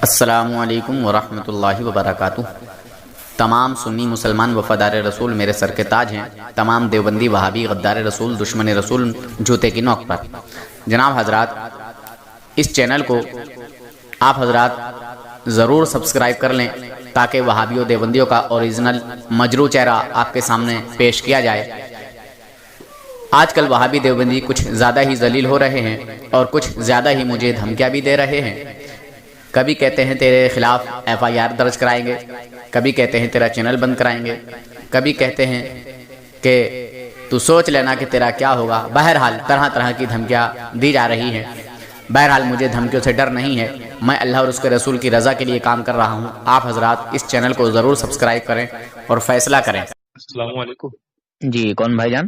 السلام علیکم ورحمۃ اللہ وبرکاتہ۔ تمام سنی مسلمان وفادار رسول میرے سر کے تاج ہیں، تمام دیوبندی وہابی غدار رسول دشمن رسول جوتے کی نوک پر۔ جناب حضرات، اس چینل کو آپ حضرات ضرور سبسکرائب کر لیں تاکہ وہابیوں دیوبندیوں کا اوریجنل مجروح چہرہ آپ کے سامنے پیش کیا جائے۔ آج کل وہابی دیوبندی کچھ زیادہ ہی ذلیل ہو رہے ہیں اور کچھ زیادہ ہی مجھے دھمکیاں بھی دے رہے ہیں۔ کبھی کہتے ہیں تیرے خلاف FIR درج کرائیں گے، کبھی کہتے ہیں تیرا چینل بند کرائیں گے، کبھی کہتے ہیں کہ تو سوچ لینا کہ تیرا کیا ہوگا۔ بہرحال طرح طرح کی دھمکیاں دی جا رہی ہیں۔ بہرحال مجھے دھمکیوں سے ڈر نہیں ہے، میں اللہ اور اس کے رسول کی رضا کے لیے کام کر رہا ہوں۔ آپ حضرات اس چینل کو ضرور سبسکرائب کریں اور فیصلہ کریں۔ السلام علیکم جی، کون بھائی جان؟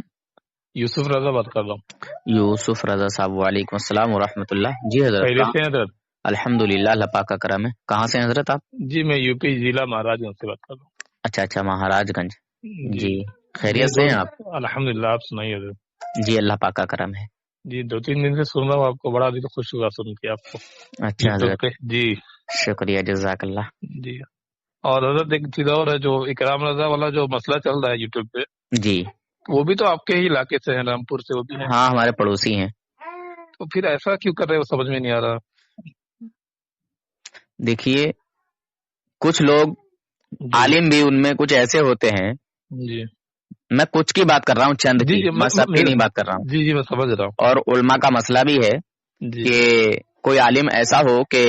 یوسف رضا بات کر رہا ہوں۔ یوسف رضا صاحب، وعلیکم السلام ورحمۃ اللہ۔ جی خیریت حضرت، سے ہیں حضرت؟ الحمدللہ، اللہ پاک کا کرم ہے۔ کہاں سے ہیں حضرت آپ؟ جی میں UP ضلع مہاراج گنج سے بات کر رہا اچھا، مہاراج گنج۔ ہوں۔ جی، خیریت سے ہیں آپ؟ الحمدللہ، آپ سنائیے حضرت؟ جی، اللہ پاک کا کرم ہے۔ جی 2-3 دن سے سن رہا ہوں آپ کو، بڑا دل خوش ہوا سن کے آپ کو اچھا YouTube حضرت، پہ۔ جی شکریہ، جزاک اللہ۔ جی، اور حضرت ایک چیز اور ہے، جو اکرام رضا والا جو مسئلہ چل رہا ہے YouTube پہ، جی وہ بھی تو آپ کے ہی علاقے سے ہیں، رامپور سے وہ بھی ہیں، ہاں، ہمارے پڑوسی ہیں۔ تو پھر ایسا کیوں کر رہے ہو سمجھ میں نہیں آ رہا۔ دیکھیے، کچھ لوگ جی عالم بھی ان میں کچھ ایسے ہوتے ہیں، جی میں کچھ کی بات کر رہا ہوں، چند جی کی، جی میں سب کی نہیں بات کر رہا ہوں۔ جی میں سمجھ رہا ہوں۔ اور علماء کا مسئلہ بھی ہے جی کہ کوئی عالم ایسا ہو کہ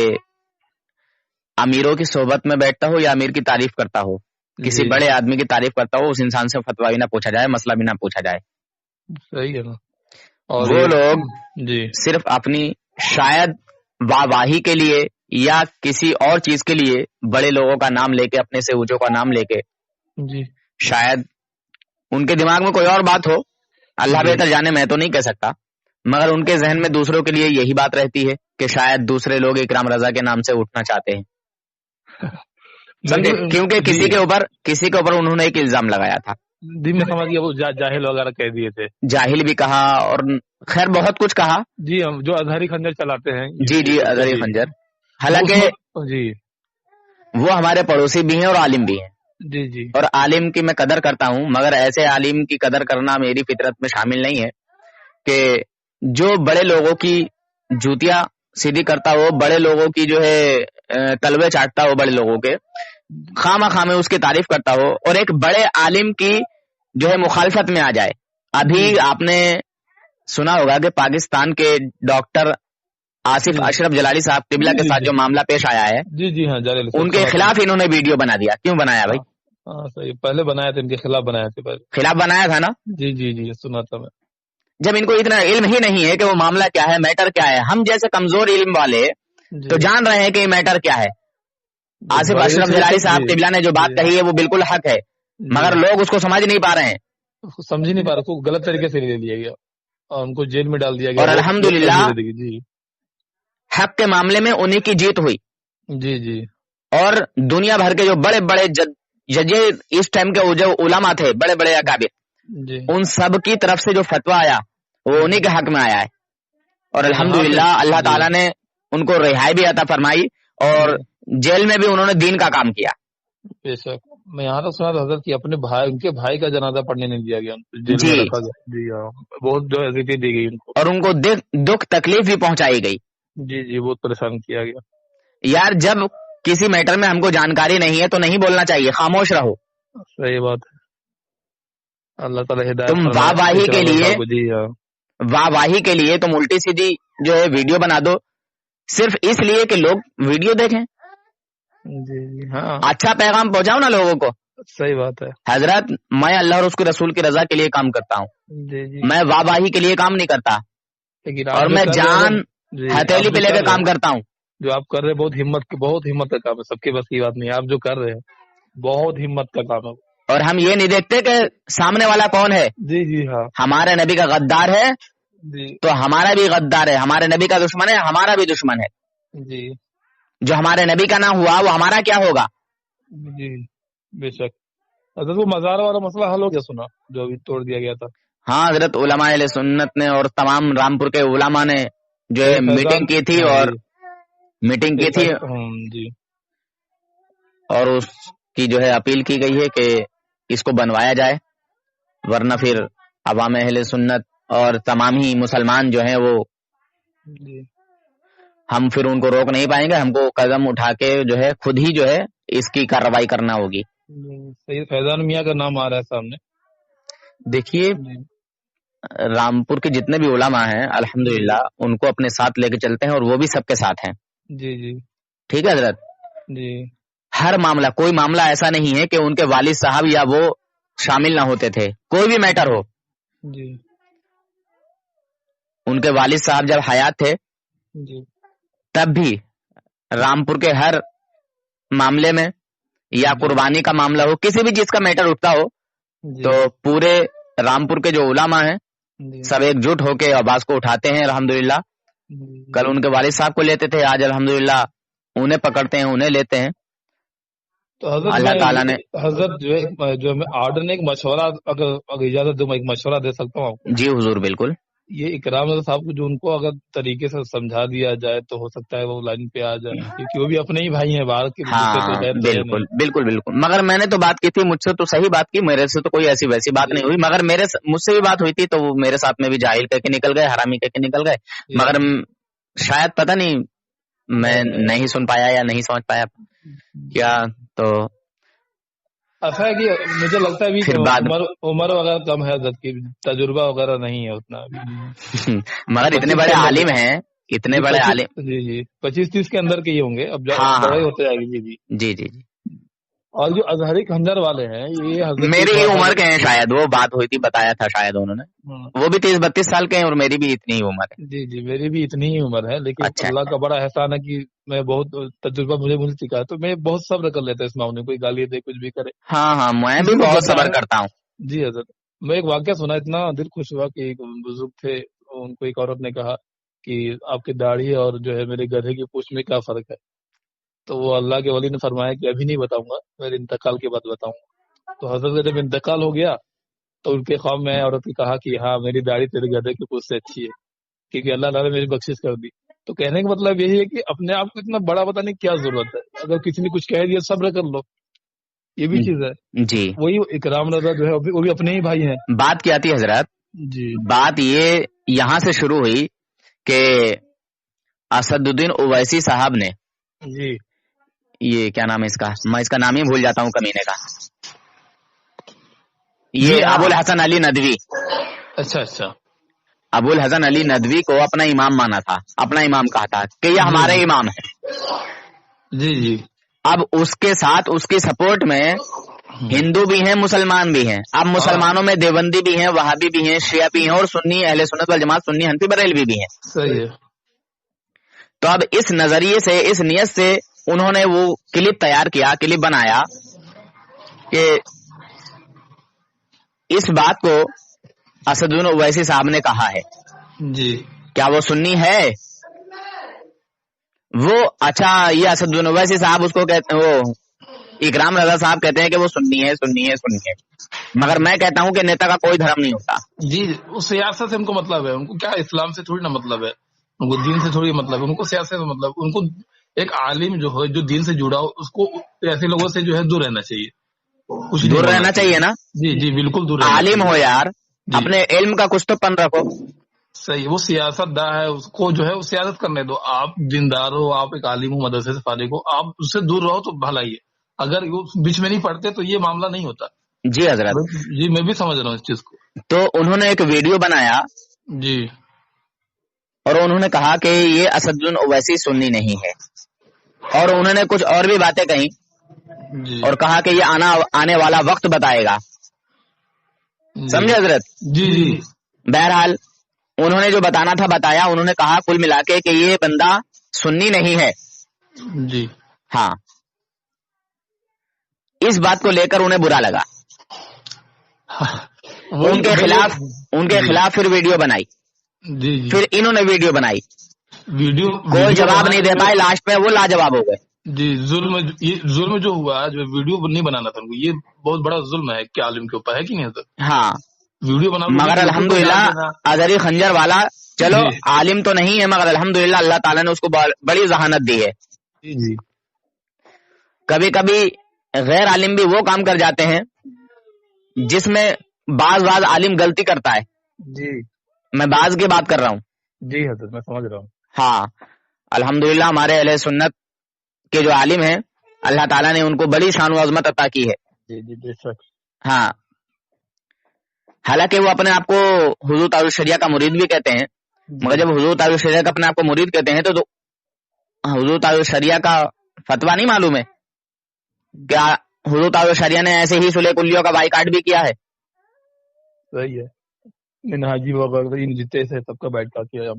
امیروں کی صحبت میں بیٹھتا ہو یا امیر کی تعریف کرتا ہو، کسی جی بڑے آدمی کی تعریف کرتا ہو، اس انسان سے فتویٰ بھی نہ پوچھا جائے، مسئلہ بھی نہ پوچھا جائے۔ صحیح ہے نا۔ اور وہ یہ لوگ جی صرف اپنی شاید واہی کے لیے یا کسی اور چیز کے لیے بڑے لوگوں کا نام لے کے، اپنے سے اونچوں کا نام لے کے، جی شاید ان کے دماغ میں کوئی اور بات ہو، اللہ جی بہتر جانے، میں تو نہیں کہہ سکتا، مگر ان کے ذہن میں دوسروں کے لیے یہی بات رہتی ہے کہ شاید دوسرے لوگ اکرام رضا کے نام سے اٹھنا چاہتے ہیں، سمجھے؟ کیونکہ کسی کے اوپر انہوں نے ایک الزام لگایا تھا، جی میں سمجھ گیا، وہ جاہل وغیرہ کہہ دیے تھے۔ جاہل بھی کہا اور خیر بہت کچھ کہا۔ جی ہم جو ازہری خنجر چلاتے ہیں۔ جی ازہری خنجر، حالانکہ جی وہ ہمارے پڑوسی بھی ہیں اور عالم بھی ہیں، جی جی اور عالم کی میں قدر کرتا ہوں، مگر ایسے عالم کی قدر کرنا میری فطرت میں شامل نہیں ہے کہ جو بڑے لوگوں کی جوتیاں سیدھی کرتا ہو، بڑے لوگوں کی جو ہے تلوے چاٹتا ہو، بڑے لوگوں کے خواہ میں اس کی تعریف کرتا ہو، اور ایک بڑے عالم کی جو ہے مخالفت میں آ جائے۔ ابھی آپ نے سنا ہوگا کہ پاکستان کے ڈاکٹر آصف اشرف جلالی صاحب قبلہ کے ساتھ جو معاملہ پیش آیا ہے، جی جی ہاں جاہل ان کے خلاف انہوں نے ویڈیو بنا دیا۔ کیوں بنایا بھائی؟ ہاں صحیح، پہلے بنایا تھا، ان کے خلاف بنایا تھا پہلے۔ خلاف بنایا تھا نا؟ جی جی جی سنا تھا میں۔ جب ان کو اتنا علم ہی نہیں ہے کہ وہ معاملہ کیا ہے، میٹر کیا ہے، ہم جیسے کمزور علم والے تو جان رہے ہیں کہ یہ میٹر کیا ہے۔ آصف اشرف جلالی صاحب قبلہ نے جو بات کہی ہے وہ بالکل حق ہے، مگر لوگ اس کو سمجھ نہیں پا رہے ہیں، سمجھ نہیں پا رہے، اس کو غلط طریقے سے لے لیا گیا اور ان کو جیل میں ڈال دیا گیا۔ اور الحمدللہ جی حق کے معاملے میں انہی کی جیت ہوئی، جی جی اور دنیا بھر کے جو بڑے بڑے ججے اس ٹائم کے جو علماء تھے، بڑے بڑے اکابر، جی ان سب کی طرف سے جو فتویٰ آیا وہ انہی کے حق میں آیا ہے، اور الحمدللہ اللہ تعالیٰ نے ان کو رہائی بھی عطا فرمائی، اور جیل میں بھی انہوں نے دین کا کام کیا۔ بے شک، میں یہاں تک سنا تھا حضرت کہ اپنے بھائی، ان کے بھائی کا جنازہ پڑھنے نہیں دیا گیا، جیل میں رکھا گیا۔ جی ہاں، بہت جو عزتیں دی گئی ان کو، اور ان کو دکھ تکلیف بھی پہنچائی گئی۔ جی جی بہت پریشان کیا گیا۔ یار جب کسی میٹر میں ہم کو جانکاری نہیں ہے تو نہیں بولنا چاہیے، خاموش رہو۔ صحیح بات ہے، اللہ تعالیٰ ہدایت تم واہی کے لیے، جی ہاں واہی کے لیے تم الٹی سیدھی جو ہے ویڈیو بنا دو، صرف اس لیے کہ لوگ ویڈیو دیکھیں، جی جی ہاں اچھا پیغام پہنچاؤ نا لوگوں کو۔ صحیح بات ہے۔ حضرت میں اللہ اور اس کے رسول کی رضا کے لیے کام کرتا ہوں، جی جی میں واہی کے لیے کام نہیں کرتا، لیکن اور میں جان ہتھیلی پہ لے کے کام کرتا ہوں۔ جو آپ کر رہے ہیں بہت ہمت کا کام ہے، سب کے بس کی بات نہیں ہے، آپ جو کر رہے ہیں بہت ہمت کا کام ہے۔ اور ہم یہ نہیں دیکھتے کہ سامنے والا کون ہے، جی جی ہاں ہمارے نبی کا غدار ہے جی تو ہمارا بھی غدار ہے، ہمارے نبی کا دشمن ہے ہمارا بھی دشمن ہے، جی جو ہمارے نبی کا نہ ہوا وہ ہمارا کیا ہوگا؟ جی بے شک۔ حضرت وہ مزار والا مسئلہ حل ہو گیا، سنا جو ابھی توڑ دیا گیا تھا؟ ہاں حضرت، علماء اہل سنت نے اور تمام رامپور کے علماء نے جو ہے میٹنگ کی تھی، اور میٹنگ کی تھی، جی اور اس کی جو ہے اپیل کی گئی ہے کہ اس کو بنوایا جائے، ورنہ پھر عوام اہل سنت اور تمام ہی مسلمان جو ہیں وہ ہم پھر ان کو روک نہیں پائیں گے، ہم کو قدم اٹھا کے جو ہے خود ہی جو ہے اس کی کارروائی کرنا ہوگی۔ سید فیضان میاں کا نام آ رہا ہے سامنے۔ دیکھیے رامپور کے جتنے بھی علماء ہیں الحمدللہ ان کو اپنے ساتھ لے کے چلتے ہیں، اور وہ بھی سب کے ساتھ ہیں۔ جی جی ٹھیک ہے حضرت، جی ہر معاملہ، کوئی معاملہ ایسا نہیں ہے کہ ان کے والد صاحب یا وہ شامل نہ ہوتے تھے، کوئی بھی میٹر ہو۔ جی ان کے والد صاحب جب حیات تھے جی تب بھی رامپور کے ہر معاملے میں یا قربانی کا معاملہ ہو، کسی بھی چیز کا میٹر اٹھتا ہو تو پورے رامپور کے جو علماء ہیں سب ایک جٹ ہو کے آواز کو اٹھاتے ہیں الحمدللہ۔ کل ان کے والد صاحب کو لیتے تھے، آج الحمدللہ انہیں پکڑتے ہیں، انہیں لیتے ہیں۔ تو حضرت اللہ تعالیٰ نے حضرت جو میں آرڈر نے ایک مشورہ، اگر اجازت دو میں ایک مشورہ دے سکتا ہوں آپ کو؟ جی حضور بالکل۔ یہ اکرام رضا صاحب کو جو ان کو اگر طریقے سے سمجھا دیا جائے تو ہو سکتا ہے وہ لائن پہ آ جائے، کیونکہ وہ بھی اپنے ہی بھائی ہیں باہر کے۔ ہاں بالکل بالکل بالکل، مگر میں نے تو بات کی تھی، مجھ سے تو صحیح بات کی، میرے سے تو کوئی ایسی ویسی بات نہیں ہوئی، مگر مجھ سے بھی بات ہوئی تھی تو وہ میرے ساتھ میں بھی جاہل کہہ کے نکل گئے، حرامی کہہ کے نکل گئے، مگر شاید پتہ نہیں میں نہیں سن پایا یا نہیں سمجھ پایا کیا، تو ایسا ہے کہ مجھے لگتا ہے پھر بعد عمر وغیرہ کم ہے، حضرت کی تجربہ وغیرہ نہیں ہے اتنا، مگر اتنے بڑے عالم ہیں، اتنے بڑے عالم۔ جی جی 25-30 کے اندر کے ہی ہوں گے، اب بڑے ہوتے جائے گی۔ جی جی جی جی۔ اور جو اظہری خنجر والے ہیں یہ حضرت میری ہی عمر کے ہیں شاید، وہ بات ہوئی تھی، بتایا تھا شاید انہوں نے، وہ بھی 30-32 سال کے ہیں اور میری بھی اتنی ہی عمر ہے۔ جی جی میری بھی اتنی ہی عمر ہے، لیکن اللہ کا بڑا احسان ہے کہ میں بہت تجربہ مجھے مل چکا ہے، تو میں بہت صبر کر لیتا اس معاملے، کوئی گالی دے کچھ بھی کرے۔ ہاں میں بھی بہت صبر کرتا ہوں۔ جی حضرت، میں ایک واقعہ سنا، اتنا دل خوش ہوا کہ ایک بزرگ تھے، ان کو ایک عورت نے کہا کہ آپ کی داڑھی اور جو ہے میرے گدھے کی پوچھ میں کیا فرق ہے؟ تو وہ اللہ کے ولی نے فرمایا کہ ابھی نہیں بتاؤں گا، میرے انتقال کے بعد بتاؤں گا۔ تو حضرت کا جب انتقال ہو گیا تو ان کے خواب میں عورت نے کہا کہ ہاں میری داڑھی تیرے گدھے کی پوچھ سے اچھی ہے، کیونکہ اللہ تعالیٰ نے میری بخشش کر دی۔ تو کہنے کا مطلب یہی ہے کہ اپنے آپ کو اتنا بڑا بتانے کی کیا ضرورت ہے، اگر کسی نے کچھ کہہ دیا صبر کر لو، یہ بھی چیز ہے۔ جی وہی اکرام رضا جو ہے وہ بھی اپنے ہی بھائی ہیں۔ بات کیا تھی حضرت؟ جی بات یہ یہاں سے شروع ہوئی کہ اسد الدین اویسی صاحب نے، جی یہ کیا نام ہے اس کا، میں اس کا نام ہی بھول جاتا ہوں کمینے کا، یہ ابو الحسن علی ندوی، اچھا ابو الحسن علی ندوی کو اپنا امام مانا تھا، اپنا امام کہا تھا کہ یہ ہمارے امام ہے۔ جی جی اب اس کے ساتھ اس کی سپورٹ میں ہندو بھی ہیں، مسلمان بھی ہیں۔ اب مسلمانوں میں دیوبندی بھی ہیں، وہابی بھی ہیں، شیعہ بھی ہیں، اور سنی اہل سنت والجماعت، سنی حنفی بریلوی بھی ہیں۔ صحیح ہے۔ تو اب اس نظریے سے، اس نیت سے انہوں نے وہ کلپ تیار کیا، کلپ بنایا کہ اس بات کو اسد الدین اویسی صاحب نے کہا ہے، جی کیا وہ سنی ہے؟ وہ اچھا، یہ اسد الدین اویسی صاحب اس کو کہتے ہیں، وہ اکرام رضا صاحب کہتے ہیں کہ وہ سنی ہے، مگر میں کہتا ہوں کہ نیتا کا کوئی دھرم نہیں ہوتا۔ جی اس سیاست سے ان کو مطلب ہے، ان کو کیا اسلام سے تھوڑی نا مطلب ہے، ان کو دین سے تھوڑی مطلب ہے، ان کو سیاست سے مطلب، ان کو ایک عالم جو ہے جو دین سے جڑا ہو اس کو ایسے لوگوں سے جو ہے دور رہنا چاہیے، کچھ دور رہنا چاہیے نا۔ جی بالکل دور، عالم ہو یار، اپنے علم کا کچھ تو پن رکھو۔ صحیح، وہ سیاست داں ہے، اس کو جو ہے وہ سیاست کرنے دو، آپ دیندار ہو، آپ ایک عالم ہو، مدرسے سے فارغ ہو، آپ اس سے دور رہو تو بھلا ہی ہے، اگر وہ بیچ میں نہیں پڑھتے تو یہ معاملہ نہیں ہوتا۔ جی حضرت، جی میں بھی سمجھ رہا ہوں اس چیز کو۔ تو انہوں نے ایک ویڈیو بنایا جی اور انہوں نے کہا کہ یہ اسد الدین اویسی سنی نہیں ہے، اور انہوں نے کچھ اور بھی باتیں کہیں جی اور کہا کہ یہ آنے والا وقت بتائے گا، سمجھے حضرت؟ جی جی بہرحال انہوں نے جو بتانا تھا بتایا، انہوں نے کہا کل ملا کے کہ یہ بندہ سنی نہیں ہے۔ جی ہاں، اس بات کو لے کر انہیں برا لگا، ان کے خلاف پھر ویڈیو بنائی، جی پھر انہوں نے ویڈیو بنائی، ویڈیو کوئی جواب نہیں دے پائے، لاسٹ میں وہ لاجواب ہو گئے۔ جی ظلم جو ہوا، جو ویڈیو نہیں بنانا تھا ان کو، یہ بہت بڑا ظلم ہے کہ عالم کے اوپر، ہے کہ نہیں حضرت؟ ہاں ویڈیو بنا، مگر الحمدللہ اظہری خنجر والا چلو عالم تو نہیں ہے، مگر الحمدللہ اللہ تعالیٰ نے اس کو بڑی ذہانت دی ہے۔ جی کبھی کبھی غیر عالم بھی وہ کام کر جاتے ہیں جس میں بعض عالم غلطی کرتا ہے. جی میں بعض کی بات کر رہا ہوں. جی حضرت میں سمجھ رہا ہوں. ہاں الحمدللہ ہمارے اہل سنت کے جو عالم ہیں اللہ تعالیٰ نے ان کو بڑی شان و عظمت عطا کی ہے. جی جی بے شک. ہاں حالانکہ وہ اپنے آپ کو حضور تاج الشریعہ کا مرید بھی کہتے ہیں، مگر جب حضور تاج الشریعہ کا اپنے آپ کو مرید کہتے ہیں تو حضور تاج الشریعہ کا فتویٰ نہیں معلوم ہے کیا؟ حضور تاج الشریعہ نے ایسے ہی صلح کلیوں کا بائیکاٹ بھی کیا ہے. صحیح ہے. منہاجی بابا جتنے سے سب کا بیٹھ کیا.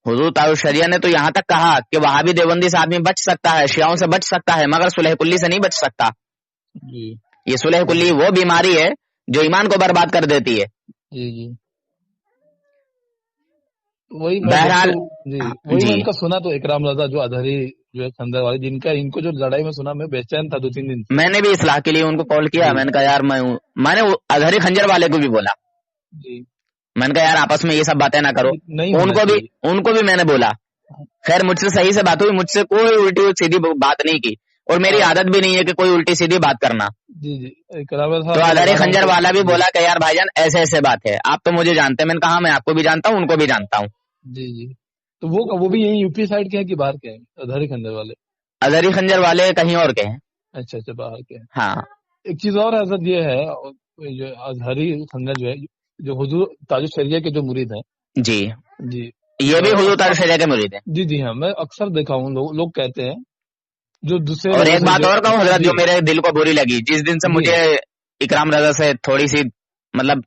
حضور تاج الشریعہ نے تو یہاں تک کہا کہ وہابی دیوبندی سے آدمی بچ سکتا ہے، شیعوں سے بچ سکتا ہے، مگر صلح کلی سے نہیں بچ سکتا. جی یہ صلح کلی وہ بیماری ہے جو ایمان کو برباد کر دیتی ہے. جی جی وہی بہرحال جی وہی میں ان کا سنا تو اکرام رضا جو اظہری جو ہے خنجر والے جن کا ان کو جو لڑائی میں سنا میں بے چین تھا 2-3 دن سے. میں نے بھی اصلاح کے لیے ان کو کال کیا. میں نے کہا یار میں نے اظہری خنجر والے کو بھی بولا. جی میں نے کہا یار آپس میں یہ سب باتیں نہ کرو. نہیں ان کو بھی میں نے بولا. خیر مجھ سے صحیح سے بات ہوئی، مجھ سے کوئی الٹی سیدھی بات نہیں کی، اور میری عادت بھی نہیں ہے کہ کوئی الٹی سیدھی بات کرنا. جی جی اکرام رضا تو اظہری خنجر والا بھی بولا کہ یار بھائی جان ایسے ایسے بات ہے، آپ تو مجھے جانتے ہیں. میں نے کہا میں آپ کو بھی جانتا ہوں، ان کو بھی جانتا ہوں. جی جی تو وہ بھی یہیں یو پی سائڈ کے ہیں کہ باہر کے ہیں اظہری خنجر والے؟ اظہری خنجر والے کہیں اور کے ہیں. اچھا اچھا باہر کے ہیں. ہاں ایک چیز اور حضرت یہ ہے جو اظہری خنجر جو ہے جو حضور تاج الشریعہ کے جو مرید ہیں جی جی یہ بھی حضور تاج الشریعہ کے مرید ہیں. جی جی ہاں میں اکثر دیکھا ہوں لوگ کہتے ہیں جو دوسرے. اور ایک بات اور کہوں حضرت جو میرے دل کو بری لگی، جس دن سے مجھے اکرام رضا سے تھوڑی سی مطلب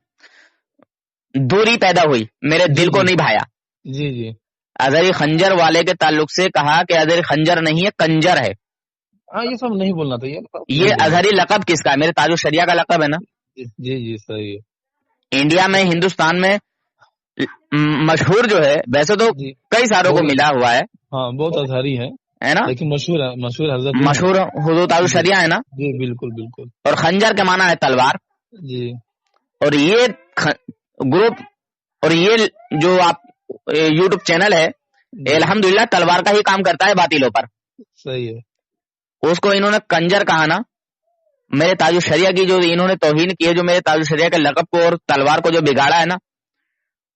دوری پیدا ہوئی، میرے دل کو نہیں بھایا. جی جی اظہری خنجر والے کے تعلق سے کہا کہ اظہری خنجر نہیں ہے کنجر ہے. ہاں یہ سب نہیں بولنا تھا. یہ اظہری لقب کس کا ہے؟ میرے تاج الشریعہ کا لقب ہے نا. جی جی صحیح ہے. انڈیا میں ہندوستان میں مشہور جو ہے، ویسے تو کئی ساروں کو ملا ہوا ہے. ہاں بہت اظہری ہے نا، لیکن مشہور حضرت مشہور حضور تاج الشریعہ ہے نا. جی بالکل بالکل. اور خنجر کے معنی ہے تلوار. جی اور یہ گروپ اور یہ جو آپ یوٹیوب چینل ہے الحمدللہ تلوار کا ہی کام کرتا ہے باطلوں پر. صحیح ہے. اس کو انہوں نے کنجر کہا نا. میرے تاج الشریعہ کی جو انہوں نے توہین کی ہے، جو میرے تاج الشریعہ کے لقب کو اور تلوار کو جو بگاڑا ہے نا،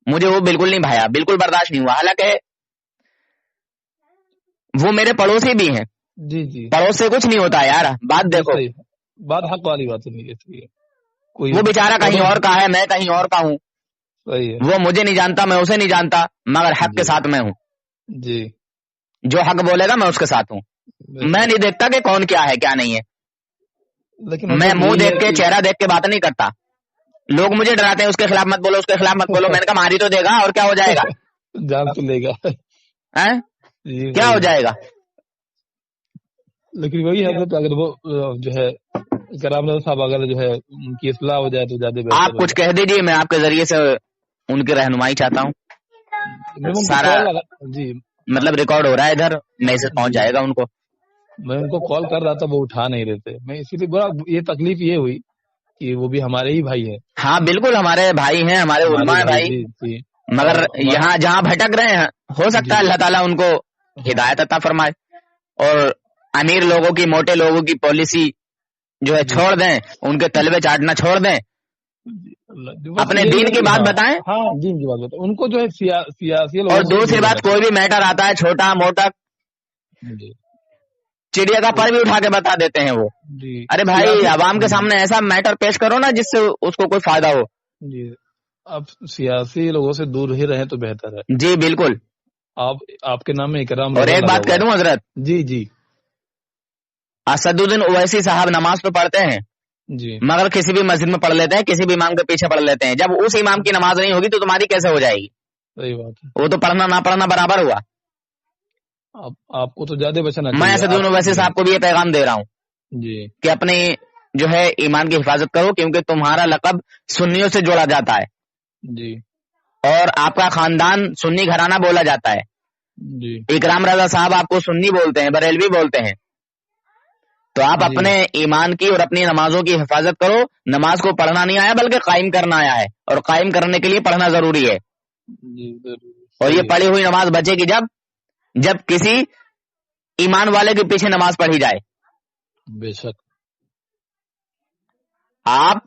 مجھے وہ بالکل نہیں بھایا، بالکل برداشت نہیں ہوا. حالانکہ وہ میرے پڑوسی بھی ہیں. جی جی پڑوس سے کچھ نہیں ہوتا یار. بات دیکھو، بات حق والی بات نہیں ہے. وہ بیچارہ کہیں اور کا ہے، میں کہیں اور کا ہوں. صحیح ہے. وہ مجھے نہیں جانتا، میں اسے نہیں جانتا، مگر حق کے ساتھ میں ہوں. جی جو حق بولے گا میں اس کے ساتھ ہوں. میں نہیں دیکھتا کہ کون کیا ہے کیا نہیں ہے. لیکن میں منہ دیکھ کے چہرہ دیکھ کے بات نہیں کرتا. لوگ مجھے ڈراتے ہیں اس کے خلاف مت بولو، اس کے خلاف مت بولو. میں نے کہا ماری تو دے گا اور کیا ہو جائے گا؟ جان تو لے گا. کیا ہو جائے گا؟ لیکن وہی ہے کہ اگر وہ جو ہے کرام رضا صاحب اگر جو ہے ان کی اصلاح ہو جائے تو زیادہ آپ کچھ کہہ دیجیے، میں آپ کے ذریعے سے ان کی رہنمائی چاہتا ہوں. سارا جی مطلب ریکارڈ ہو رہا ہے ادھر، میسج پہنچ جائے گا ان کو. میں ان کو کال کر رہا تھا، وہ اٹھا نہیں رہے تھے. میں اسی لیے بڑا یہ تکلیف یہ ہوئی کہ وہ بھی ہمارے ہی بھائی ہیں. ہاں بالکل ہمارے بھائی ہیں، ہمارے علماء ہیں بھائی. مگر یہاں جہاں بھٹک رہے ہیں ہو سکتا ہے اللہ تعالیٰ ان کو ہدایت عطا فرمائے اور امیر لوگوں کی، موٹے لوگوں کی پالیسی جو ہے چھوڑ دیں، ان کے تلوے چاٹنا چھوڑ دیں، اپنے دین کی بات بتائیں. ہاں دین کی بات بتائیں ان کو جو ہے سیاسی. اور دوسری بات، کوئی بھی میٹر آتا ہے چھوٹا موٹا، چڑیا کا پر بھی اٹھا کے بتا دیتے ہیں وہ. ارے بھائی عوام کے سامنے ایسا میٹر پیش کرو نا جس سے اس کو کوئی فائدہ ہو. جی اب سیاسی لوگوں سے دور ہی رہیں تو بہتر ہے. جی بالکل. آپ کے نام میں اکرام. اور ایک بات کہہ دوں حضرت. جی جی اسد الدین اویسی صاحب نماز تو پڑھتے ہیں جی، مگر مگر کسی بھی مسجد میں پڑھ لیتے ہیں، کسی بھی امام کے پیچھے پڑھ لیتے ہیں. جب اس امام کی نماز نہیں ہوگی تو تمہاری کیسے ہو جائے گی؟ صحیح بات ہے. وہ تو پڑھنا نہ پڑھنا برابر ہوا. آپ کو تو زیادہ بچنا میں اسد الدین اویسی صاحب کو بھی یہ پیغام دے رہا ہوں جی کہ اپنی جو ہے ایمان کی حفاظت کرو، کیونکہ تمہارا لقب سنیوں سے جوڑا جاتا ہے جی اور آپ کا خاندان سنی گھرانہ بولا جاتا ہے. جی اکرام رضا صاحب آپ کو سنی بولتے ہیں، بریلوی بولتے ہیں. تو آپ اپنے ایمان کی اور اپنی نمازوں کی حفاظت کرو. نماز کو پڑھنا نہیں آیا بلکہ قائم کرنا آیا ہے، اور قائم کرنے کے لیے پڑھنا ضروری ہے. اور یہ پڑھی ہوئی نماز بچے گی جب کسی ایمان والے کے پیچھے نماز پڑھی جائے. بے شک آپ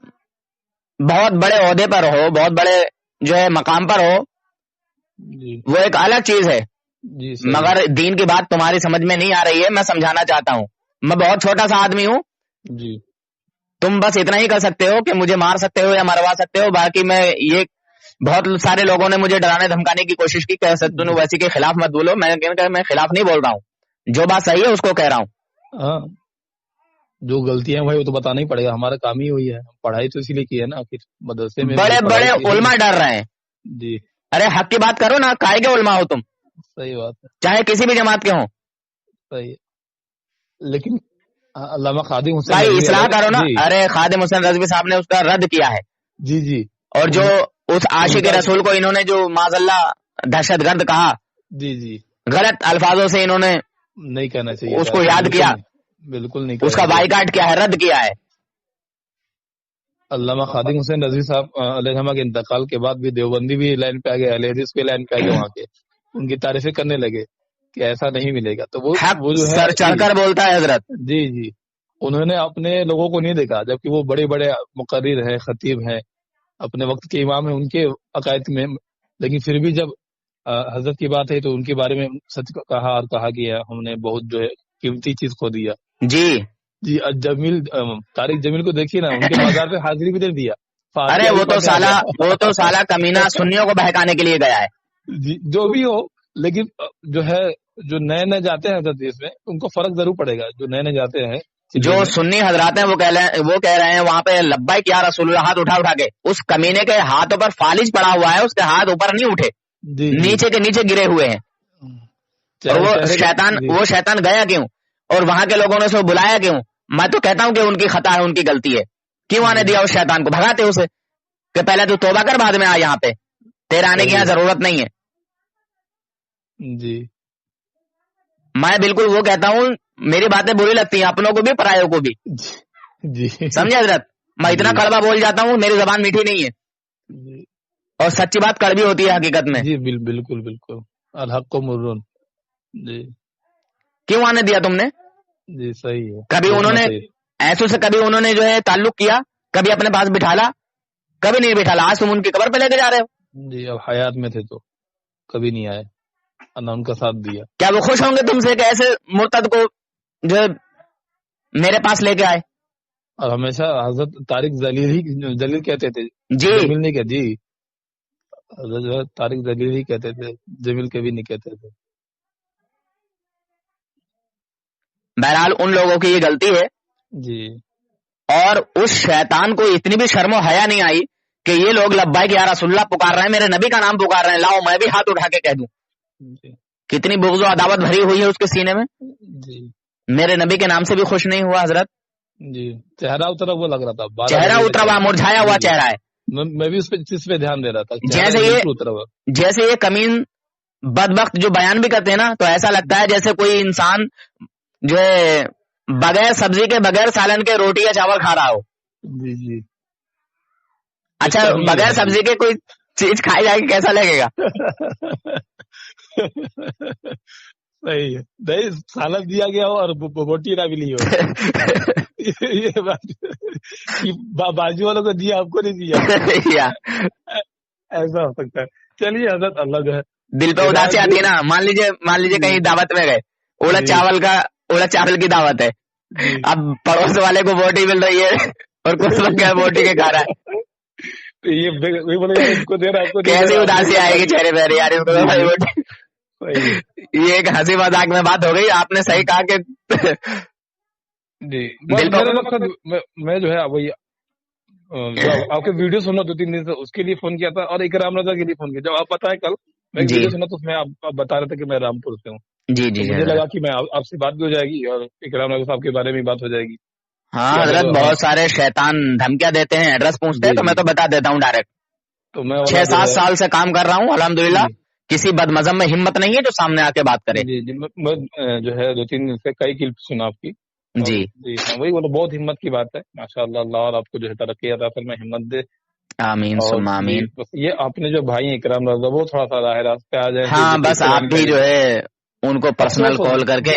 بہت بڑے عہدے پر ہو، بہت بڑے جو ہے مقام پر ہو، جی وہ ایک الگ چیز ہے، جی صحیح مگر دین کی بات تمہاری سمجھ میں نہیں آ رہی ہے. میں سمجھانا چاہتا ہوں، میں بہت چھوٹا سا آدمی ہوں، جی تم بس اتنا ہی کر سکتے ہو کہ مجھے مار سکتے ہو یا مروا سکتے ہو. باقی میں یہ بہت سارے لوگوں نے مجھے ڈرانے دھمکانے کی کوشش کی کہ سدو ویسی کے خلاف مت بولو. میں خلاف نہیں بول رہا ہوں، جو بات صحیح ہے اس کو کہہ رہا ہوں. ہاں جو غلطیاں ہیں بھائی وہ تو بتانا ہی پڑے گا، ہمارا کام ہی وہی ہے، پڑھائی تو اسی لیے کی ہے نا، آخر مدرسے میں بڑے بڑے علماء ڈر رہے ہیں. جی ارے حق کی بات کرو نا، کائے کے علماء ہو تم، صحیح بات ہے، چاہے کسی بھی جماعت کے ہوں. صحیح ہے. لیکن علامہ خادم حسین بھائی رضوی اصلاح کرو نا. جی ارے خادم حسین رضوی صاحب نے اس کا رد کیا ہے، جی جی اور جو اس عاشق رسول کو انہوں نے جو معاذ اللہ دہشت گرد کہا، جی جی غلط الفاظوں سے انہوں نے نہیں کہنا چاہیے، اس کو یاد کیا، بالکل نہیں اس کا بائیکاٹ کیا ہے، رد کیا ہے. علامہ خادم حسین رضوی صاحب علیہ السلام کے انتقال کے بعد بھی دیوبندی بھی لائن پہ آ گئے، اہل حدیث بھی لائن پہ آ گئے، وہاں کے ان کی تعریفیں کرنے لگے کہ ایسا نہیں ملے گا. تو وہ جو ہے سر چڑھ کر بولتا ہے حضرت. جی جی انہوں نے اپنے لوگوں کو نہیں دیکھا، جبکہ وہ بڑے بڑے مقرر ہیں، خطیب ہیں، اپنے وقت کے امام ہیں ان کے عقائد میں، لیکن پھر بھی جب حضرت کی بات ہے تو ان کے بارے میں سچ کہا اور کہا کہ ہم نے بہت جو ہے قیمتی چیز کھو دیا. جی جی جمیل طارق جمیل کو دیکھیے نا، ان کے بازار پہ حاضری بھی دے دیا. ارے وہ تو سالہ کمینہ سنیوں کو بہکانے کے لیے گیا ہے. جی جو بھی ہو، لیکن جو ہے جو نئے نئے جاتے ہیں حضرت اس میں ان کو فرق ضرور پڑے گا. جو نئے نئے جاتے ہیں، جو سنی حضرات ہیں وہ کہہ رہے ہیں وہاں پہ لبیک یا رسول اللہ ہاتھ اٹھا کے، اس کمینے کے ہاتھوں پر فالج پڑا ہوا ہے، اس کے ہاتھ اوپر نہیں اٹھے، نیچے کے نیچے گرے ہوئے ہیں. اور وہ شیطان گیا کیوں، اور وہاں کے لوگوں نے اسے بلایا کیوں؟ میں تو کہتا ہوں کہ ان کی خطا ہے، ان کی غلطی ہے. کیوں آنے دیا اس شیطان کو؟ بھگاتے اسے کہ پہلے تو توبہ کر، بعد میں آ یہاں پہ، تیرے آنے کی یہاں ضرورت نہیں ہے. جی میں بالکل وہ کہتا ہوں، میری باتیں بری لگتی ہیں اپنوں کو بھی پرایوں کو بھی. جی سمجھے حضرت؟ میں اتنا کڑوا بول جاتا ہوں، میری زبان میٹھی نہیں ہے، اور سچی بات کڑوی ہوتی ہے حقیقت میں. جی بالکل بالکل الحق کو مرون. جی کیوں آنے دیا تم نے؟ جی صحیح ہے. کبھی انہوں نے ایسو سے کبھی انہوں نے جو ہے تعلق کیا، کبھی اپنے پاس بٹھالا؟ کبھی نہیں بٹھالا. آج تم ان کی قبر پہ لے کے جا رہے ہو. جی اب حیات میں تھے تو کبھی نہیں آئے، ان کا ساتھ دیا. کیا وہ خوش ہوں گے تم سے کہ ایسے مرتد کو جو میرے پاس لے کے آئے؟ اور ہمیشہ حضرت طارق جلیل کہتے تھے، جی جمیل نہیں کہتے. جی حضرت طارق جلیل ہی کہتے تھے، جمیل کبھی نہیں کہتے تھے. بہرحال ان لوگوں کی یہ غلطی ہے. جی اور اس شیطان کو اتنی بھی شرم و حیا نہیں آئی کہ یہ لوگ لبیک یا رسول اللہ پکار رہے ہیں، میرے نبی کا نام پکار رہے ہیں، لاؤ میں بھی ہاتھ اٹھا کے کہہ دوں. کتنی بغض و عداوت بھری ہوئی ہے اس کے سینے میں. جی میرے نبی کے نام سے بھی خوش نہیں ہوا حضرت. جی چہرہ اترا وہ لگ رہا تھا، چہرہ اترا ہوا، مرجھایا ہوا چہرہ ہے. میں بھی اس پہ دھیان دے رہا تھا. جیسے یہ کمین بدبخت جو بیان بھی کرتے ہیں نا، تو ایسا لگتا ہے جیسے کوئی انسان جو ہے بغیر سبزی کے، بغیر سالن کے روٹی یا چاول کھا رہا ہو. جی جی اچھا بغیر سبزی کے کوئی چیز کھائی جائے گی، کیسا لگے گا؟ صحیح ہے. نہیں سالن دیا گیا ہو اور روٹی نہ ملی ہو، یہ بات بازو والوں کو دیا، آپ کو نہیں دیا، ایسا ہو سکتا ہے. چلیے حضرت اللہ جو ہے دل پہ اداسی آتی ہے نا. مان لیجیے کہیں دعوت میں گئے، اڑد چاول کی دعوت ہے، اب پڑوس والے کو بوٹی مل رہی ہے اور کچھ لوگ کیا بوٹی کے کھا رہا ہے، کیسی اداسی آئے گی چہرے پہ یار. یہ ایک ہنسی مذاق میں بات ہو گئی. آپ نے صحیح کہا کہ جی میرا مقصد میں جو ہے وہی آپ کے ویڈیو سننا 2-3 دن سے، اس کے لیے فون کیا تھا، اور اکرام رضا کے لیے فون کیا. جب آپ بتائیں کل میں ویڈیو سنا تو اس میں آپ بتا رہے تھے کہ میں رامپور سے ہوں. جی جی مجھے لگا کہ میں آپ سے بات بھی ہو جائے گی اور اکرام رضا صاحب کے بارے میں بات ہو جائے گی. ہاں حضرت بہت سارے شیطان دھمکیاں دیتے ہیں، ایڈریس پوچھتے ہیں، تو میں تو بتا دیتا ہوں ڈائریکٹ. تو میں 6-7 سال سے کام کر رہا ہوں الحمدللہ. کسی بدمزم میں ہمت نہیں ہے جو سامنے آ کے بات کرے. جی میں جو ہے 2-3 دن سے کئی کلپ سنا آپ کی. جی جی وہی وہ بہت ہمت کی بات ہے، ماشاء اللہ. اللہ اور آپ کو جو ہے ترقی عطا فرمائے، ہمت دے. آمین ثم آمین. یہ آپ نے جو بھائی ہیں اکرام رضا، وہ تھوڑا سا راہ راست پہ آ جائیں. ہاں بس آپ بھی جو ہے ان کو پرسنل کال کر کے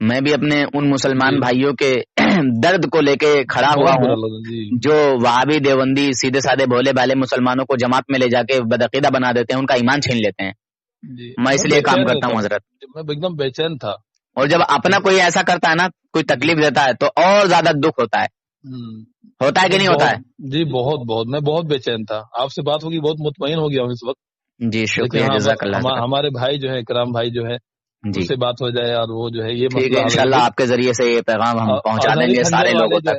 میں بھی اپنے ان مسلمان بھائیوں کے درد کو لے کے کھڑا ہوا ہوں جو وہابی دیوبندی سیدھے سادے بھولے بھالے مسلمانوں کو جماعت میں لے جا کے بدعقیدہ بنا دیتے ہیں، ان کا ایمان چھین لیتے ہیں. میں اس لیے کام کرتا ہوں حضرت. میں ایک دم بے چین تھا، اور جب اپنا کوئی ایسا کرتا ہے نا، کوئی تکلیف دیتا ہے، تو اور زیادہ دکھ ہوتا ہے. ہوتا ہے کہ نہیں ہوتا ہے؟ جی بہت بہت، میں بہت بے چین تھا. آپ سے بات ہوگی بہت مطمئن ہو گیا ہوں اس وقت. جی شکریہ، جزاک اللہ. ہمارے بھائی جو ہے کرام بھائی جو ہے جی اس سے بات ہو جائے اور وہ جو ہے یہ ٹھیک ہے، انشاءاللہ آپ کے ذریعے سے یہ پیغام ہم پہنچا دیں گے سارے لوگوں تک.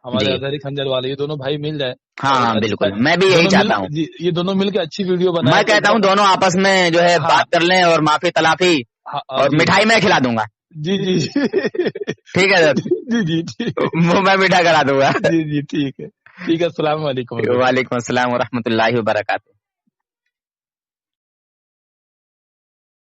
ہمارے اظہری خنجر والے یہ دونوں بھائی مل جائیں. ہاں بالکل، میں بھی یہی چاہتا ہوں. یہ دونوں مل کے اچھی ویڈیو بنائیں. میں کہتا ہوں دونوں آپس میں جو ہے بات کر لیں اور معافی تلافی اور مٹھائی میں کھلا دوں گا. جی جی ٹھیک ہے سر. جی جی ٹھیک، میں میٹھا کرا دوں گا. جی جی ٹھیک ہے. ٹھیک ہے، السلام علیکم. وعلیکم السلام ورحمۃ اللہ وبرکاتہ.